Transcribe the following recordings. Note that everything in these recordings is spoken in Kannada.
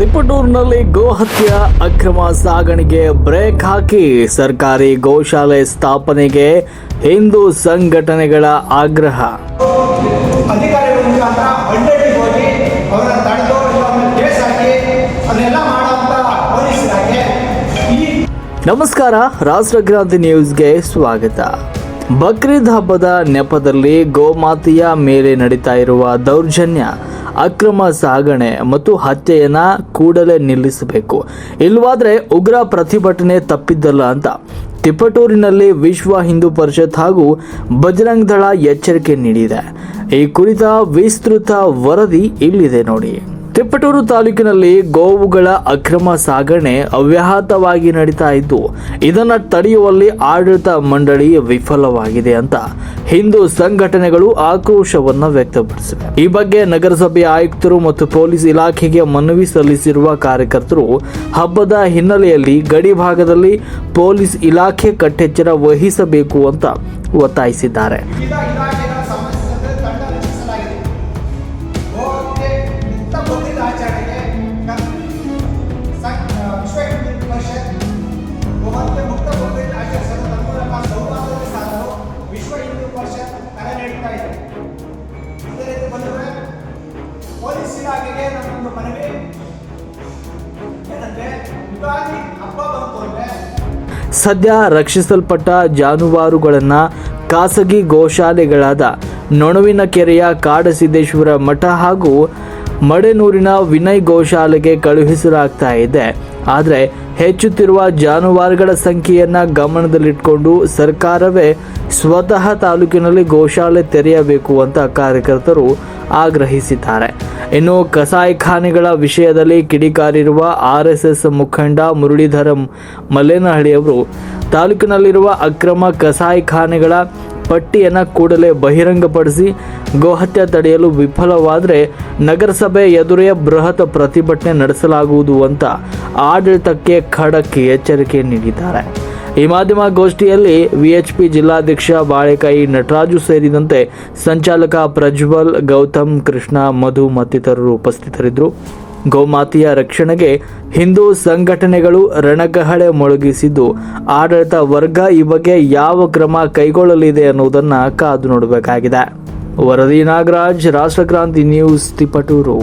ತಿಪಟೂರಿನಲ್ಲಿ ಗೋಹತ್ಯೆ ಅಕ್ರಮ ಸಾಗಣೆಗೆ ಬ್ರೇಕ್ ಹಾಕಿ ಸರ್ಕಾರಿ ಗೋಶಾಲೆ ಸ್ಥಾಪನೆಗೆ ಹಿಂದೂ ಸಂಘಟನೆಗಳ ಆಗ್ರಹ. ಅಧಿಕಾರಿಗಳ ಮುಖಾಂತರ ಹಳ್ಳಿಗೆ ಹೋಗಿ ಅವರ ತಡೆದು ಕೇಸ್ ಹಾಕಿ ಅದನ್ನೆಲ್ಲ ಮಾಡುವಂತ ಪೊಲೀಸ್ ಇಲಾಖೆ. ನಮಸ್ಕಾರ, ರಾಷ್ಟ್ರಕ್ರಾಂತಿ ನ್ಯೂಸ್ಗೆ ಸ್ವಾಗತ. ಬಕ್ರೀದ್ ಹಬ್ಬದ ನೆಪದಲ್ಲಿ ಗೋಮಾತೆಯ ಮೇಲೆ ನಡೀತಾ ಇರುವ ದೌರ್ಜನ್ಯ, ಅಕ್ರಮ ಸಾಗಣೆ ಮತ್ತು ಹತ್ಯೆಯನ್ನ ಕೂಡಲೇ ನಿಲ್ಲಿಸಬೇಕು, ಇಲ್ಲವಾದ್ರೆ ಉಗ್ರ ಪ್ರತಿಭಟನೆ ತಪ್ಪಿದ್ದಲ್ಲ ಅಂತ ತಿಪಟೂರಿನಲ್ಲಿ ವಿಶ್ವ ಹಿಂದೂ ಪರಿಷತ್ ಹಾಗೂ ಬಜರಂಗ್ ದಳ ಎಚ್ಚರಿಕೆ ನೀಡಿದೆ. ಈ ಕುರಿತ ವಿಸ್ತೃತ ವರದಿ ಇಲ್ಲಿದೆ ನೋಡಿ. ತಿಪಟೂರು ತಾಲೂಕಿನಲ್ಲಿ ಗೋವುಗಳ ಅಕ್ರಮ ಸಾಗಣೆ ಅವ್ಯಾಹತವಾಗಿ ನಡೀತಾ ಇದ್ದು, ಇದನ್ನು ತಡೆಯುವಲ್ಲಿ ಆಡಳಿತ ಮಂಡಳಿ ವಿಫಲವಾಗಿದೆ ಅಂತ ಹಿಂದೂ ಸಂಘಟನೆಗಳು ಆಕ್ರೋಶವನ್ನು ವ್ಯಕ್ತಪಡಿಸಿವೆ. ಈ ಬಗ್ಗೆ ನಗರಸಭೆ ಆಯುಕ್ತರು ಮತ್ತು ಪೊಲೀಸ್ ಇಲಾಖೆಗೆ ಮನವಿ ಸಲ್ಲಿಸಿರುವ ಕಾರ್ಯಕರ್ತರು ಹಬ್ಬದ ಹಿನ್ನೆಲೆಯಲ್ಲಿ ಗಡಿ ಭಾಗದಲ್ಲಿ ಪೊಲೀಸ್ ಇಲಾಖೆ ಕಟ್ಟೆಚ್ಚರ ವಹಿಸಬೇಕು ಅಂತ ಒತ್ತಾಯಿಸಿದ್ದಾರೆ. ಪೊಲೀಸ್ ಇಲಾಖೆಗೆ ನಮ್ಮೊಂದು ಮನವಿ ಏನಂದ್ರೆ, ಯುಗಾದಿ ಹಬ್ಬ ಬಂತು ಅಂದ್ರೆ ಸದ್ಯ ರಕ್ಷಿಸಲ್ಪಟ್ಟ ಜಾನುವಾರುಗಳನ್ನು ಖಾಸಗಿ ಗೋಶಾಲೆಗಳಾದ ನೊಣವಿನಕೆರೆಯ ಕಾಡಸಿದ್ದೇಶ್ವರ ಮಠ ಹಾಗೂ ಮಡೆನೂರಿನ ವಿನಯ್ ಗೋಶಾಲೆಗೆ ಕಳುಹಿಸಲಾಗ್ತಾ ಇದೆ. ಆದರೆ ಹೆಚ್ಚುತ್ತಿರುವ ಜಾನುವಾರುಗಳ ಸಂಖ್ಯೆಯನ್ನು ಗಮನದಲ್ಲಿಟ್ಟುಕೊಂಡು ಸರ್ಕಾರವೇ ಸ್ವತಃ ತಾಲೂಕಿನಲ್ಲಿ ಗೋಶಾಲೆ ತೆರೆಯಬೇಕು ಅಂತ ಕಾರ್ಯಕರ್ತರು ಆಗ್ರಹಿಸಿದ್ದಾರೆ. ಇನ್ನು ಕಸಾಯಿಖಾನೆಗಳ ವಿಷಯದಲ್ಲಿ ಕಿಡಿಕಾರಿರುವ RSS ಮುಖಂಡ ಮುರಳೀಧರ ಮಲ್ಲೇನಹಳ್ಳಿ ಅವರು ತಾಲೂಕಿನಲ್ಲಿರುವ ಅಕ್ರಮ ಕಸಾಯಿಖಾನೆಗಳ ಪಟ್ಟಿಯನ್ನು ಕೂಡಲೇ ಬಹಿರಂಗಪಡಿಸಿ ಗೋಹತ್ಯೆ ತಡೆಯಲು ವಿಫಲವಾದರೆ ನಗರಸಭೆ ಎದುರೇ ಬೃಹತ್ ಪ್ರತಿಭಟನೆ ನಡೆಸಲಾಗುವುದು ಅಂತ ಆಡಳಿತಕ್ಕೆ ಖಡಕ್ ಎಚ್ಚರಿಕೆ ನೀಡಿದ್ದಾರೆ. ಈ ಮಾಧ್ಯಮ ಗೋಷ್ಠಿಯಲ್ಲಿ VHP ಜಿಲ್ಲಾಧ್ಯಕ್ಷ ಬಾಳೆಕಾಯಿ ನಟರಾಜು ಸೇರಿದಂತೆ ಸಂಚಾಲಕ ಪ್ರಜ್ವಲ್, ಗೌತಮ್, ಕೃಷ್ಣ, ಮಧು ಮತ್ತಿತರರು ಉಪಸ್ಥಿತರಿದ್ದರು. ಗೋಮಾತೆಯ ರಕ್ಷಣೆಗೆ ಹಿಂದೂ ಸಂಘಟನೆಗಳು ರಣಕಹಳೆ ಮೊಳಗಿಸಿದ್ದು, ಆಡಳಿತ ವರ್ಗ ಈ ಬಗ್ಗೆ ಯಾವ ಕ್ರಮ ಕೈಗೊಳ್ಳಲಿದೆ ಅನ್ನೋದನ್ನ ಕಾದು ನೋಡಬೇಕಾಗಿದೆ. ವರದಿ ನಾಗರಾಜ್, ರಾಷ್ಟ್ರಕ್ರಾಂತಿ ನ್ಯೂಸ್, ತಿಪಟೂರು.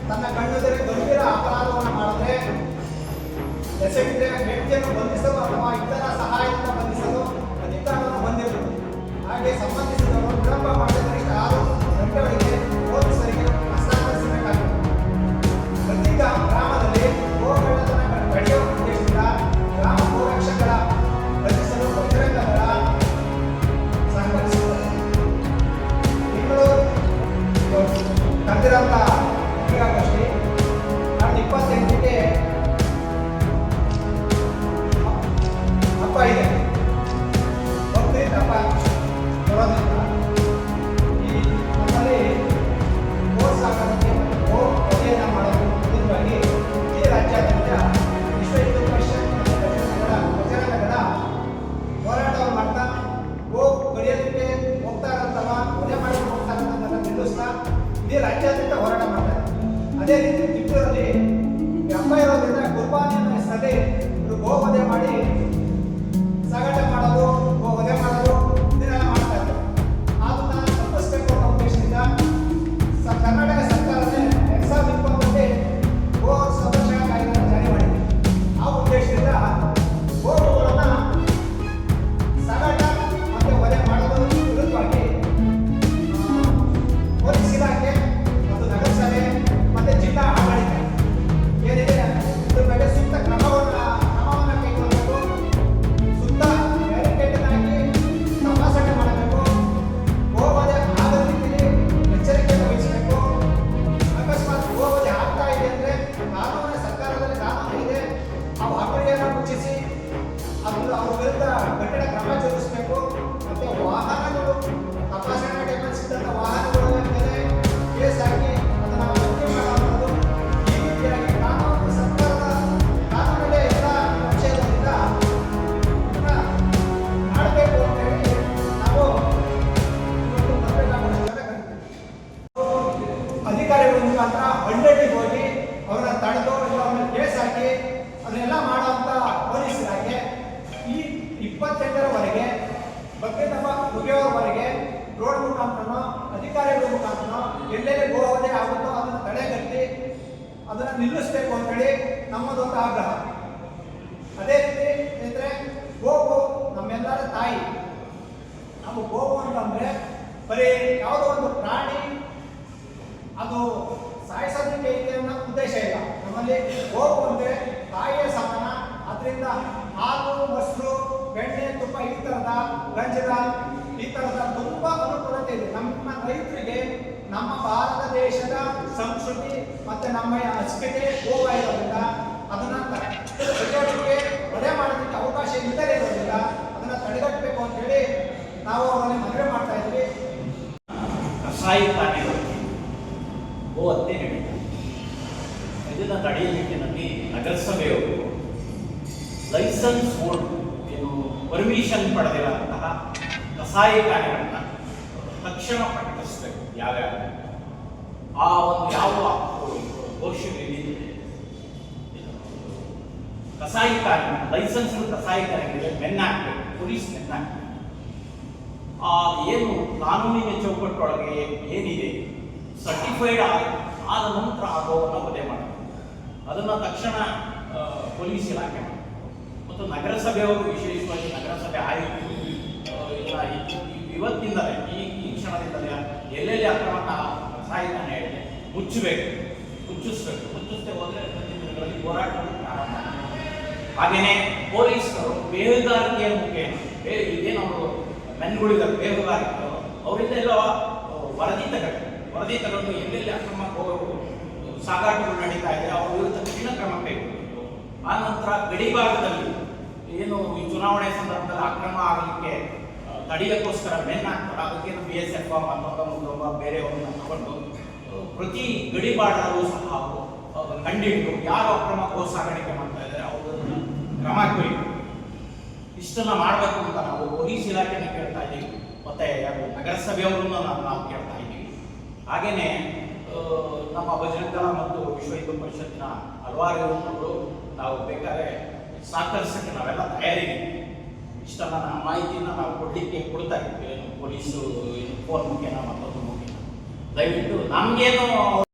ತನ್ನ ಕಣ್ಣೆದುರೇ ಗಂಭೀರ ಅಪರಾಧವನ್ನು ಮಾಡಿದ್ರೆ ಎಸಗಿದ್ರೆ ವ್ಯಕ್ತಿಯನ್ನು ಬಂಧಿಸಲು ಅಥವಾ ಇತರ ಸಹಾಯದಿಂದ ಬಂಧಿಸಲು ಅಧಿಕಾರವನ್ನು ಹೊಂದಿರುವುದು. ಹಾಗೆ ಸಂಬಂಧಿಸಿದವರು ವಿಳಂಬ ಮಾಡಿದರೆ 6 ಗಂಟೆಗಳಿಗೆ ಪೊಲೀಸರಿಗೆ ಹಸ್ತಾಂತರಿಸಬೇಕಾಗಿದೆ. ಪ್ರತಿ ಗ್ರಾಮದಲ್ಲಿ ಗೋಗಳನ್ನ ತಡೆಯುವ ಉದ್ದೇಶದಿಂದ ಗ್ರಾಮ ಗೋರಕ್ಷಕರ ರಚಿಸಲು ಬಜರಂಗ ದಳ ಸಹಕರಿಸುತ್ತದೆ. ಇವರು ತಂದಿರಂತ ಪತ್ರಿಕಾಗೋಷ್ಠಿ 28ಕ್ಕೆ ಹಬ್ಬ ಇದೆ. ಬಕ್ರೀದ್ ಹಬ್ಬ ಬರೋದ್ರಿಂದ ಈ ನಮ್ಮಲ್ಲಿ ಗೋ ಸಾಕಾಣಿಕೆ ಮತ್ತು ಗೋ ವಧೆಯನ್ನು ಮಾಡೋದು ವಿರುದ್ಧವಾಗಿ ಈ ರಾಜ್ಯಾದ್ಯಂತ ವಿಶ್ವ ಹಿಂದೂ ಪರಿಷತ್ ಮತ್ತು ಬಜರಂಗ ದಳ ಹೋರಾಟವನ್ನು ಮಾಡ್ತಾ ಗೋ ಕಡಿಯೋದಕ್ಕೆ ಹೋಗ್ತಾ ಇರೋಂಥವ ವಧೆ ಮಾಡಿ ಹೋಗ್ತಾ ಇರೋಂಥದ್ದನ್ನು ನಿಲ್ಲಿಸ್ತಾ ಇಡೀ ರಾಜ್ಯಾದ್ಯಂತ ಹೋರಾಟ ಮಾಡ್ತಾರೆ. ಅದೇ ರೀತಿ ತಿಪಟೂರಲ್ಲಿ ಹಬ್ಬ ಇರೋದ್ರಿಂದ ಕುರ್ಬಾನಿಯನ್ನು ಹೆಸರಲ್ಲಿ ಗೋ ವಧೆ ಮಾಡಿ ಸಾಗಾಟ ಮಾಡೋದು, ಗೋ ವಧೆ ಮಾಡೋದು ಇದನ್ನೆಲ್ಲ ಮಾಡ್ತಾ ಇದ್ದಾರೆ. ಅದನ್ನ ತಪ್ಪಿಸಬೇಕು ಅನ್ನೋ ಉದ್ದೇಶದಿಂದ ಕರ್ನಾಟಕ ಸರ್ಕಾರನೇ 2020ರಲ್ಲಿ ಗೋ ಸಂರಕ್ಷಣಾ ಕಾಯ್ದೆಯನ್ನು ಜಾರಿ ಮಾಡಿದೆ. ಆ ಉದ್ದೇಶದಿಂದ ಗೋವುಗಳನ್ನು ಸಾಗಾಟ ಮತ್ತು ವಧೆ ಮಾಡೋದು ವಿರುದ್ಧವಾಗಿ ಪೊಲೀಸ್ ಇಲಾಖೆ ಮತ್ತು ನಗರಸಭೆ ಮತ್ತು ಜಿಲ್ಲಾ ಆಡಳಿತ ಏನಿದೆ ಇದ್ರ ಬಗ್ಗೆ ಸೂಕ್ತ ಕ್ರಮವನ್ನು ಕೈಗೊಳ್ಳಬೇಕು. ಅಧಿಕಾರಿಗಳ ಮುಖಾಂತರ ಹಳ್ಳಿಗೆ ಹೋಗಿ ಅವ್ರನ್ನ ತಡೆದು ಇಲ್ಲ ಅವ್ರನ್ನ ಕೇಸ್ ಹಾಕಿ ಅದನ್ನೆಲ್ಲ ಮಾಡುವಂಥ ಪೊಲೀಸರಾಗೆ ಈ 28ರವರೆಗೆ ಬಗ್ಗೆದಪ್ಪ ಮುಗಿಯೋವರೆಗೆ ರೋಡ್ ಮುಖಾಂತರನೋ ಅಧಿಕಾರಿಗಳ ಮುಖಾಂತರನೋ ಎಲ್ಲೆಲ್ಲಿ ಗೋವಧೆ ಆಗುತ್ತೋ ಅದನ್ನು ತಡೆಗಟ್ಟಿ ಅದನ್ನು ನಿಲ್ಲಿಸಬೇಕು ಅಂತೇಳಿ ನಮ್ಮದೊಂದು ಆಗ್ರಹ. ಅದೇ ರೀತಿ ಅಂದರೆ ಗೋವು ನಮ್ಮೆಲ್ಲರ ತಾಯಿ. ನಾವು ಗೋವು ಅಂತಂದರೆ ಬರೀ ಯಾವುದೋ ಒಂದು ಪ್ರಾಣಿ ಅದು ಸಾಯಿಸೋದಕ್ಕೆ ಇದೆ ಅನ್ನೋ ಉದ್ದೇಶ ಇಲ್ಲ. ನಮ್ಮಲ್ಲಿ ಗೋವು ಅಂದರೆ ತಾಯಿಯ ಸಮಾನ. ಅದರಿಂದ ಹಾಲು, ಮೊಸರು, ಬೆಣ್ಣೆ, ತುಪ್ಪ ಈ ಥರದ ಗಂಜಲ ಈ ಥರದ ತುಂಬ ಅನುಕೂಲತೆ ಇದೆ. ನಮ್ಮ ರೈತರಿಗೆ ನಮ್ಮ ಭಾರತ ದೇಶದ ಸಂಸ್ಕೃತಿ ಮತ್ತು ನಮ್ಮ ಅಸ್ಮಿತೆ ಗೋವಾಗಿರೋದ್ರಿಂದ ಅದನ್ನು ತಡೆಯೋದಕ್ಕೆ ಕೊಲೆ ಮಾಡೋದಕ್ಕೆ ಅವಕಾಶ ಇಲ್ಲದೇ ಇರೋದ್ರಿಂದ ಅದನ್ನು ತಡೆಗಟ್ಟಬೇಕು ಅಂತೇಳಿ ನಾವು ಅವರಲ್ಲಿ ಮನವಿ ಮಾಡ್ತಾ ಇದ್ವಿ. ಕಸಾಯಿಖಾನೆಗಳಲ್ಲಿ ಗೋ ಹತ್ಯೆ ನಡೀತದೆ. ಇದನ್ನು ತಡೆಯುವ ನಿಟ್ಟಿನಲ್ಲಿ ನಗರಸಭೆಯವರು ಲೈಸೆನ್ಸ್ ಬೋರ್ಡ್ ಏನು ಪರ್ಮಿಷನ್ ಪಡೆದಿರುವಂತಹ ಕಸಾಯಿಖಾನೆಗಳನ್ನ ತಕ್ಷಣ ಪ್ರಕಟಿಸಬೇಕು. ಯಾವ್ಯಾವ ಆ ಒಂದು ಯಾವ ಘೋಷಣೆಯಲ್ಲಿ ಕಸಾಯಿಖಾನೆ ಲೈಸೆನ್ಸ್ ಕಸಾಯಿಖಾನೆಗಳಿಗೆ ಬೆನ್ನಾಕ್ಬೇಕು, ಪೊಲೀಸ್ ಬೆನ್ನಾಕ್ಬೇಕು. ಏನು ಕಾನೂನಿನ ಚೌಕಟ್ಟೊಳಗೆ ಏನಿದೆ ಸರ್ಟಿಫೈಡ್ ಆದ ನಂತರ ಆ ಗೋವನ್ನು ವಧೆ ಮಾಡಬೇಕು. ಅದನ್ನು ತಕ್ಷಣ ಪೊಲೀಸ್ ಇಲಾಖೆ ಮಾಡಬೇಕು. ಮತ್ತು ನಗರಸಭೆಯವರು ವಿಶೇಷವಾಗಿ ನಗರಸಭೆ ಆಯುಕ್ತರು ಇವತ್ತಿಂದಲೇ ಈ ಕ್ಷಣದಿಂದಲೇ ಎಲ್ಲೆಲ್ಲಿ ಅಕ್ರಮ ಕಸಾಯಿಖಾನೆ ಇದೆ ಮುಚ್ಚಿಸ್ಬೇಕು. ಮುಚ್ಚಿಸ್ತೇ ಹೋದರೆ ಪ್ರತಿದಿನಗಳಲ್ಲಿ ಹೋರಾಟ ಪ್ರಾರಂಭ. ಹಾಗೆಯೇ ಪೊಲೀಸರು ಬೇಹುಗಾರಿಕೆಯ ಮುಖೇನ ಇದೇನವರು ಮೆನ್ಗಳಿದ್ದಾರೆ ಬೇಹುಗಾರಿಕೆಗಳು ಅವರಿಂದ ಎಲ್ಲ ವರದಿ ತಗೊಂಡು ಎಲ್ಲೆಲ್ಲಿ ಅಕ್ರಮ ಸಾಗಾಟಗಳು ನಡೀತಾ ಇದೆ ಅವ್ರ ವಿರುದ್ಧ ಕಠಿಣ ಕ್ರಮ ಕೈಗೊಳ್ಳಬೇಕು. ಆ ನಂತರ ಗಡಿ ಭಾಗದಲ್ಲಿ ಏನು ಈ ಚುನಾವಣೆ ಸಂದರ್ಭದಲ್ಲಿ ಅಕ್ರಮ ಆಗಲಿಕ್ಕೆ ತಡೆಯೋಕ್ಕೋಸ್ಕರ ಹಾಕ್ತಾರೆ. ಅದಕ್ಕೆ BSF ಮತ್ತೊಬ್ಬ ಬೇರೆಯವ್ರನ್ನ ತಗೊಂಡು ಪ್ರತಿ ಗಡಿ ಬಾರ್ಡರಲ್ಲೂ ಸಹ ಕಂಡಿಟ್ಟು ಯಾರು ಅಕ್ರಮ ಗೋ ಸಾಗಾಣಿಕೆ ಮಾಡ್ತಾ ಇದ್ದಾರೆ ಅವ್ರನ್ನ ಕ್ರಮ ಕೈಗೊಳ್ಳಿ. ಇಷ್ಟನ್ನ ಮಾಡಬೇಕು ಅಂತ ನಾವು ಪೊಲೀಸ್ ಇಲಾಖೆನ ಕೇಳ್ತಾ ಇದ್ದೀವಿ. ಮತ್ತೆ ನಗರಸಭೆಯವರನ್ನು ನಾವು ಕೇಳ್ತಾ ಇದ್ದೀವಿ. ಹಾಗೇನೆ ನಮ್ಮ ಬಜರಂಗ ದಳ ಮತ್ತು ವಿಶ್ವ ಹಿಂದೂ ಪರಿಷತ್ತಿನ ಹಲವಾರು ಯುವಕರು ನಾವು ಬೇಕಾದ್ರೆ ಸಹಕರಿಸಕ್ಕೆ ನಾವೆಲ್ಲ ತಯಾರಿದ್ದೀವಿ. ಇಷ್ಟನ್ನ ಮಾಹಿತಿನ ನಾವು ಕೊಡ್ತಾ ಇದ್ದೀವಿ. ಪೊಲೀಸು ಫೋನ್ ಮುಖೇನ ಮತ್ತೊಂದು ಮುಖೇನ ದಯವಿಟ್ಟು ನಮಗೇನು